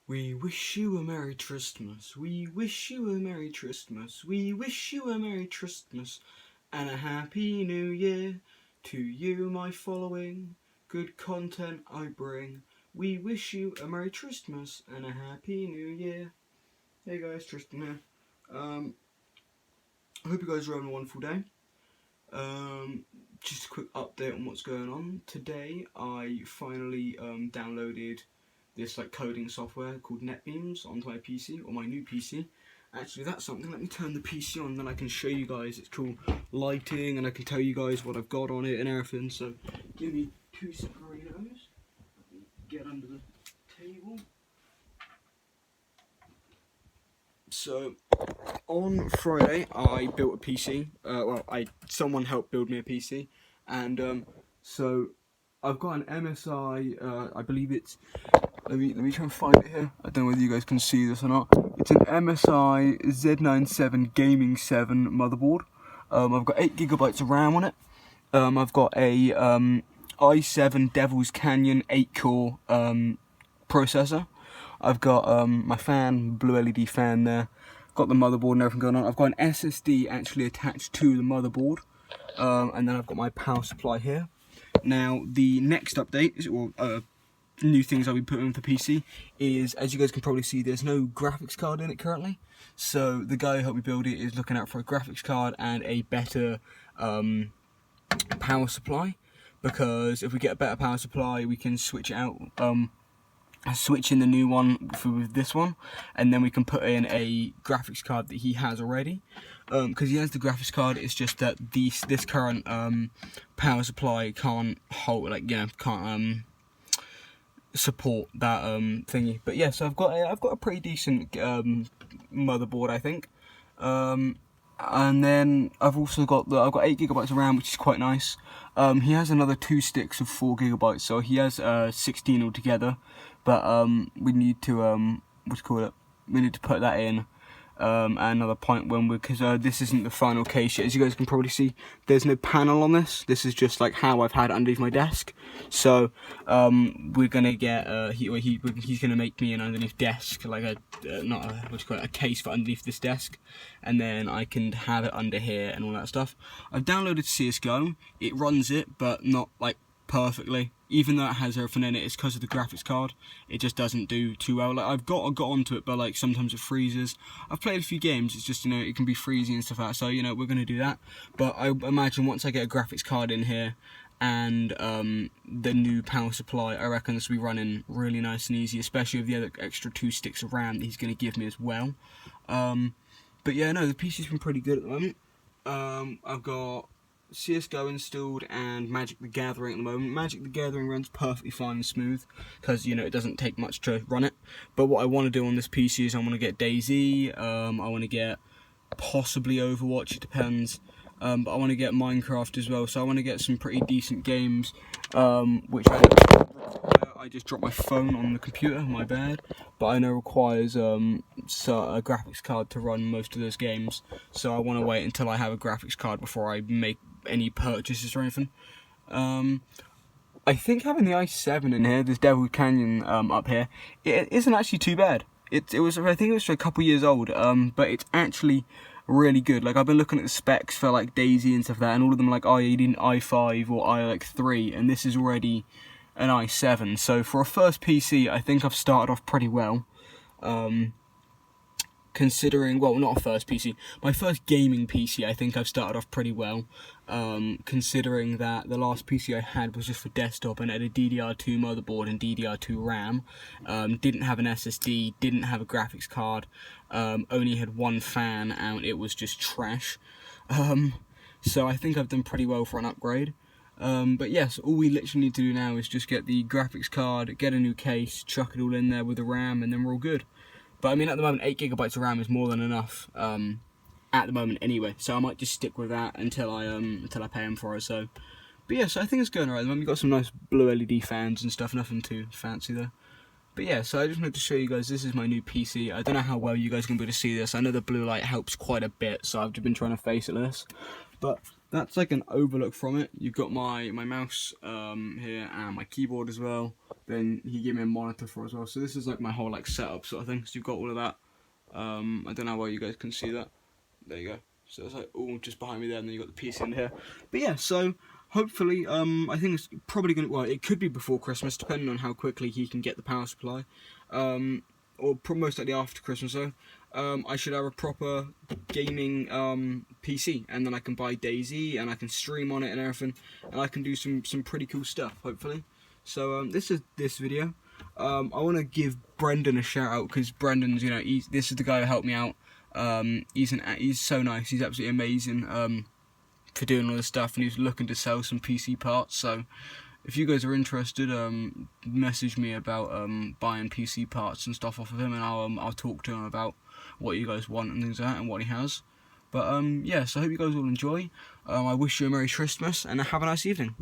We wish you a Merry Tristmas. We wish you a Merry Tristmas. We wish you a Merry Tristmas and a Happy New Year. To you, my following, good content I bring. We wish you a Merry Tristmas and a Happy New Year. Hey guys, Tristan here. I hope you guys are having a wonderful day. Just a quick update on what's going on. Today I finally downloaded this coding software called NetBeans onto my PC, or my new PC. Actually, that's something. Let me turn the PC on, then I can show you guys. It's cool lighting, and I can tell you guys what I've got on it and everything. So give me 2 seconds. Get under the table. So on Friday I built a PC. Someone helped build me a PC, and so I've got an MSI. I believe it's. Let me try and find it here. I don't know whether you guys can see this or not. It's an MSI Z97 Gaming 7 motherboard. I've got 8 GB of RAM on it. I've got a i7 Devil's Canyon 8-core processor. I've got my fan, blue LED fan there. Got the motherboard and everything going on. I've got an SSD actually attached to the motherboard, and then I've got my power supply here. Now the next update is, new things I'll be putting into the PC is, as you guys can probably see, there's no graphics card in it currently. So the guy who helped me build it is looking out for a graphics card and a better power supply, because if we get a better power supply, we can switch it out. Switch in the new one with this one, and then we can put in a graphics card that he has already, because he has the graphics card. It's just that this current power supply can't hold, can't support that thingy. But yeah, so I've got a pretty decent motherboard, I think. And then I've also got 8 GB of RAM, which is quite nice. He has another 2 sticks of 4 GB, so he has 16 altogether. But we need to we need to put that in at another point because this isn't the final case yet. As you guys can probably see, there's no panel on this. This is just like how I've had it underneath my desk. So we're gonna get he's gonna make me an underneath desk, like a case for underneath this desk, and then I can have it under here and all that stuff. I've downloaded CS:GO. It runs it, but not like perfectly. Even though it has everything in it, it's because of the graphics card. It just doesn't do too well. Like I got onto it, but like sometimes it freezes. I've played a few games. It's just, it can be freezing and stuff like that. So we're gonna do that. But I imagine once I get a graphics card in here and the new power supply, I reckon this will be running really nice and easy, especially with the other extra 2 sticks of RAM that he's gonna give me as well. But yeah, no, the PC's been pretty good at the moment. I've got CS:GO installed and Magic the Gathering at the moment. Magic the Gathering runs perfectly fine and smooth because it doesn't take much to run it. But what I want to do on this PC is I want to get DayZ, I want to get possibly Overwatch, it depends. But I want to get Minecraft as well, so I want to get some pretty decent games, which I just dropped my phone on the computer, my bad, but I know requires a graphics card to run most of those games, so I want to wait until I have a graphics card before I make any purchases or anything. I think having the i7 in here, this Devil Canyon up here, it isn't actually too bad. I think it was a couple years old, but it's actually really good. Like I've been looking at the specs for like DayZ and stuff like that, and all of them are like i18, i5 or i3, and this is already an i7. So for a first PC, I think I've started off pretty well. Considering, well, not a first PC, my first gaming PC, I think I've started off pretty well, considering that the last PC I had was just for desktop and it had a DDR2 motherboard and DDR2 RAM, didn't have an SSD, didn't have a graphics card, only had 1 fan, and it was just trash. So I think I've done pretty well for an upgrade. But yes, all we literally need to do now is just get the graphics card, get a new case, chuck it all in there with the RAM, and then we're all good. But I mean, at the moment, 8 GB of RAM is more than enough, at the moment anyway, so I might just stick with that until I pay him for it. So, but yeah, so I think it's going alright. At the moment, we've got some nice blue LED fans and stuff, nothing too fancy though. But yeah, so I just wanted to show you guys, this is my new PC. I don't know how well you guys can be able to see this. I know the blue light helps quite a bit, so I've just been trying to face it this. But that's like an overlook from it. You've got my mouse here and my keyboard as well. Then he gave me a monitor for it as well. So this is like my whole like setup sort of thing. So you've got all of that. I don't know how well you guys can see that. There you go. So it's like all just behind me there, and then you got the PC in here. But yeah, so hopefully, I think it's probably gonna. Well, it could be before Christmas, depending on how quickly he can get the power supply, or most likely after Christmas. So, I should have a proper gaming PC, and then I can buy DayZ, and I can stream on it and everything, and I can do some pretty cool stuff. Hopefully. So this is this video. I want to give Brendan a shout out because Brendan's, this is the guy who helped me out. He's so nice. He's absolutely amazing for doing all this stuff, and he's looking to sell some PC parts. So if you guys are interested, message me about buying PC parts and stuff off of him, and I'll talk to him about what you guys want and things like that, and what he has. But yeah, so I hope you guys all enjoy. I wish you a Merry Tristmas and have a nice evening.